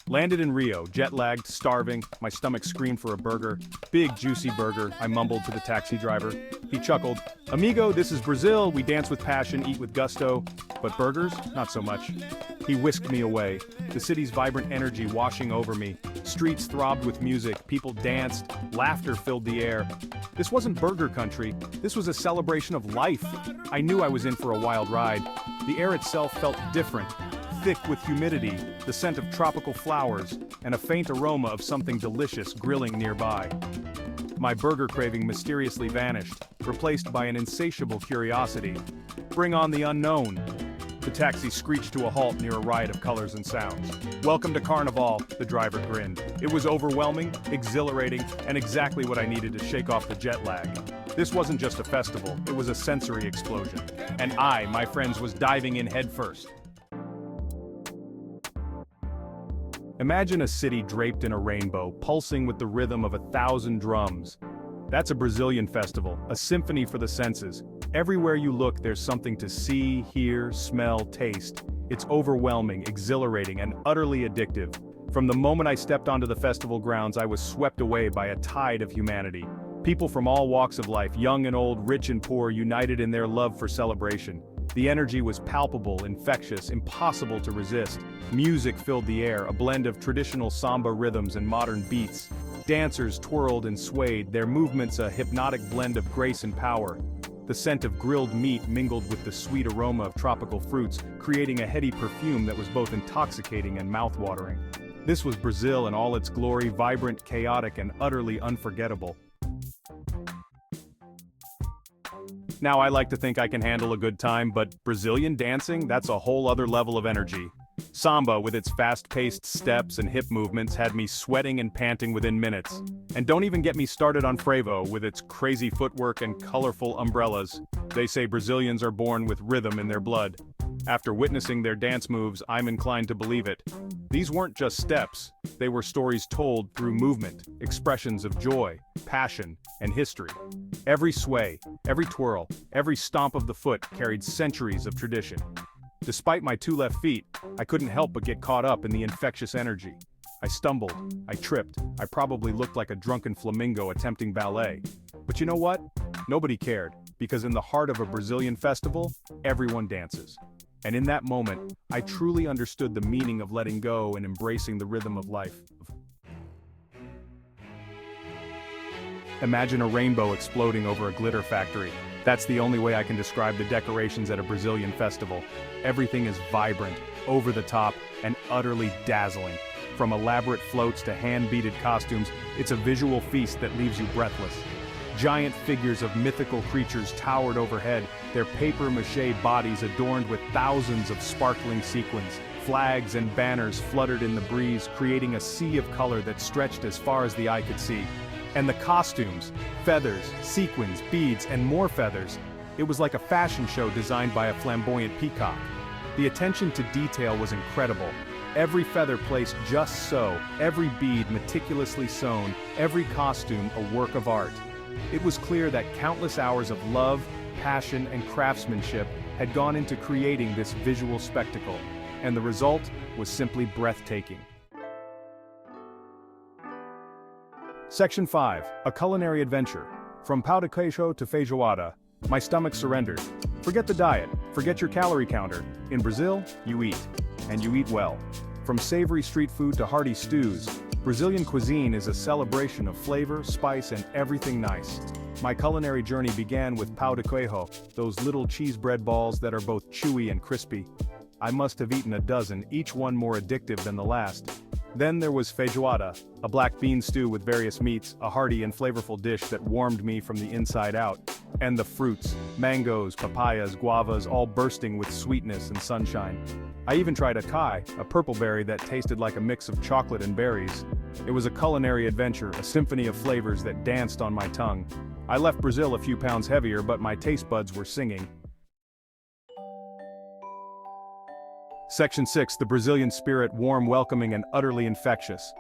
Landed in Rio, jet-lagged, starving, my stomach screamed for a burger. Big, juicy burger, I mumbled to the taxi driver. He chuckled. Amigo, this is Brazil, we dance with passion, eat with gusto. But burgers? Not so much. He whisked me away, the city's vibrant energy washing over me. Streets throbbed with music, people danced, laughter filled the air. This wasn't burger country, this was a celebration of life. I knew I was in for a wild ride. The air itself felt different. Thick with humidity, the scent of tropical flowers, and a faint aroma of something delicious grilling nearby. My burger craving mysteriously vanished, replaced by an insatiable curiosity. Bring on the unknown. The taxi screeched to a halt near a riot of colors and sounds. Welcome to Carnival, the driver grinned. It was overwhelming, exhilarating, and exactly what I needed to shake off the jet lag. This wasn't just a festival, it was a sensory explosion. And I, my friends, was diving in headfirst. Imagine a city draped in a rainbow, pulsing with the rhythm of 1,000 drums. That's a Brazilian festival, a symphony for the senses. Everywhere you look, there's something to see, hear, smell, taste. It's overwhelming, exhilarating, and utterly addictive. From the moment I stepped onto the festival grounds, I was swept away by a tide of humanity. People from all walks of life, young and old, rich and poor, united in their love for celebration. The energy was palpable, infectious, impossible to resist. Music filled the air, a blend of traditional samba rhythms and modern beats. Dancers twirled and swayed, their movements a hypnotic blend of grace and power. The scent of grilled meat mingled with the sweet aroma of tropical fruits, creating a heady perfume that was both intoxicating and mouth-watering. This was Brazil in all its glory, vibrant, chaotic, and utterly unforgettable. Now I like to think I can handle a good time, but Brazilian dancing, that's a whole other level of energy. Samba, with its fast-paced steps and hip movements, had me sweating and panting within minutes. And don't even get me started on Frevo, with its crazy footwork and colorful umbrellas. They say Brazilians are born with rhythm in their blood. After witnessing their dance moves, I'm inclined to believe it. These weren't just steps, they were stories told through movement, expressions of joy, passion, and history. Every sway, every twirl, every stomp of the foot carried centuries of tradition. Despite my 2 left feet, I couldn't help but get caught up in the infectious energy. I stumbled, I tripped, I probably looked like a drunken flamingo attempting ballet. But you know what? Nobody cared, because in the heart of a Brazilian festival, everyone dances. And in that moment, I truly understood the meaning of letting go and embracing the rhythm of life. Imagine a rainbow exploding over a glitter factory. That's the only way I can describe the decorations at a Brazilian festival. Everything is vibrant, over the top, and utterly dazzling. From elaborate floats to hand-beaded costumes, it's a visual feast that leaves you breathless. Giant figures of mythical creatures towered overhead, their papier-mâché bodies adorned with thousands of sparkling sequins. Flags and banners fluttered in the breeze, creating a sea of color that stretched as far as the eye could see. And the costumes, feathers, sequins, beads, and more feathers. It was like a fashion show designed by a flamboyant peacock. The attention to detail was incredible. Every feather placed just so, every bead meticulously sewn, every costume a work of art. It was clear that countless hours of love, passion, and craftsmanship had gone into creating this visual spectacle, and the result was simply breathtaking. Section 5. A culinary adventure. From pão de queijo to feijoada, my stomach surrendered. Forget the diet, forget your calorie counter. In Brazil, you eat. And you eat well. From savory street food to hearty stews, Brazilian cuisine is a celebration of flavor, spice, and everything nice. My culinary journey began with pão de queijo, those little cheese bread balls that are both chewy and crispy. I must have eaten a dozen, each one more addictive than the last. Then there was feijoada, a black bean stew with various meats, a hearty and flavorful dish that warmed me from the inside out. And the fruits, mangoes, papayas, guavas, all bursting with sweetness and sunshine. I even tried acai, a purple berry that tasted like a mix of chocolate and berries. It was a culinary adventure, a symphony of flavors that danced on my tongue. I left Brazil a few pounds heavier, but my taste buds were singing. Section 6. The Brazilian spirit, warm, welcoming, and utterly infectious.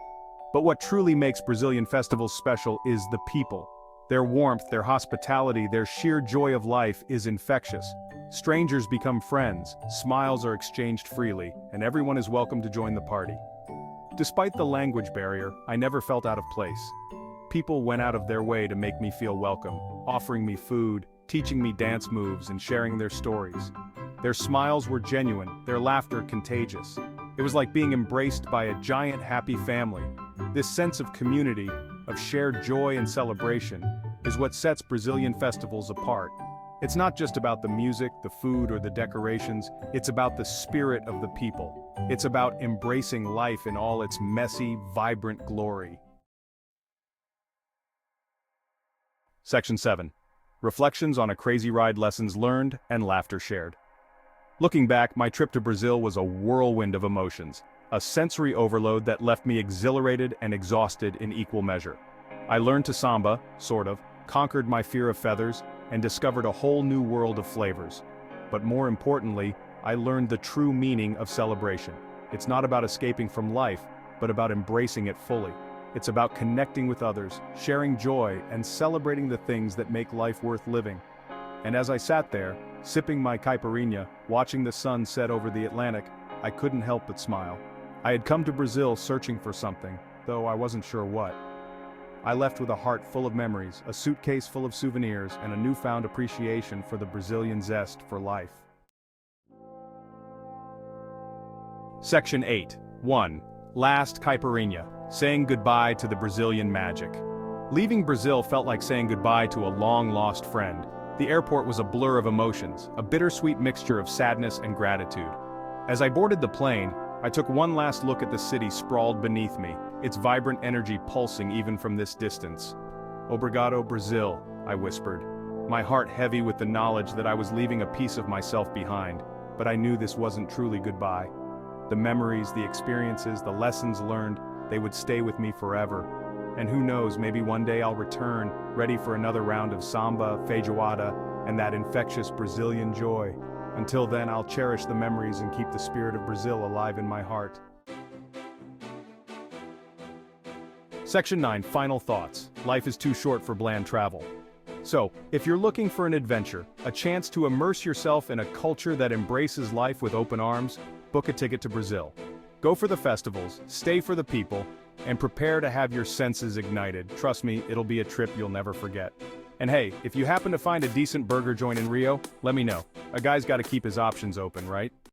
But what truly makes Brazilian festivals special is the people. Their warmth, their hospitality, their sheer joy of life is infectious. Strangers become friends, smiles are exchanged freely, and everyone is welcome to join the party. Despite the language barrier, I never felt out of place. People went out of their way to make me feel welcome, offering me food, teaching me dance moves, and sharing their stories. Their smiles were genuine, their laughter contagious. It was like being embraced by a giant happy family. This sense of community, of shared joy and celebration, is what sets Brazilian festivals apart. It's not just about the music, the food, or the decorations, it's about the spirit of the people. It's about embracing life in all its messy, vibrant glory. Section 7. Reflections on a crazy ride, lessons learned, and laughter shared. Looking back, my trip to Brazil was a whirlwind of emotions, a sensory overload that left me exhilarated and exhausted in equal measure. I learned to samba, sort of, conquered my fear of feathers, and discovered a whole new world of flavors. But more importantly, I learned the true meaning of celebration. It's not about escaping from life, but about embracing it fully. It's about connecting with others, sharing joy, and celebrating the things that make life worth living. And as I sat there, sipping my caipirinha, watching the sun set over the Atlantic, I couldn't help but smile. I had come to Brazil searching for something, though I wasn't sure what. I left with a heart full of memories, a suitcase full of souvenirs, and a newfound appreciation for the Brazilian zest for life. Section 8. 1. Last caipirinha, saying goodbye to the Brazilian magic. Leaving Brazil felt like saying goodbye to a long-lost friend. The airport was a blur of emotions, a bittersweet mixture of sadness and gratitude. As I boarded the plane, I took one last look at the city sprawled beneath me, its vibrant energy pulsing even from this distance. "Obrigado, Brazil," I whispered, my heart heavy with the knowledge that I was leaving a piece of myself behind, but I knew this wasn't truly goodbye. The memories, the experiences, the lessons learned, they would stay with me forever. And who knows, maybe one day I'll return, ready for another round of samba, feijoada, and that infectious Brazilian joy. Until then, I'll cherish the memories and keep the spirit of Brazil alive in my heart. Section 9. Final thoughts. Life is too short for bland travel. So, if you're looking for an adventure, a chance to immerse yourself in a culture that embraces life with open arms, book a ticket to Brazil. Go for the festivals, stay for the people, and prepare to have your senses ignited. Trust me, it'll be a trip you'll never forget. And hey, if you happen to find a decent burger joint in Rio, let me know. A guy's got to keep his options open, right?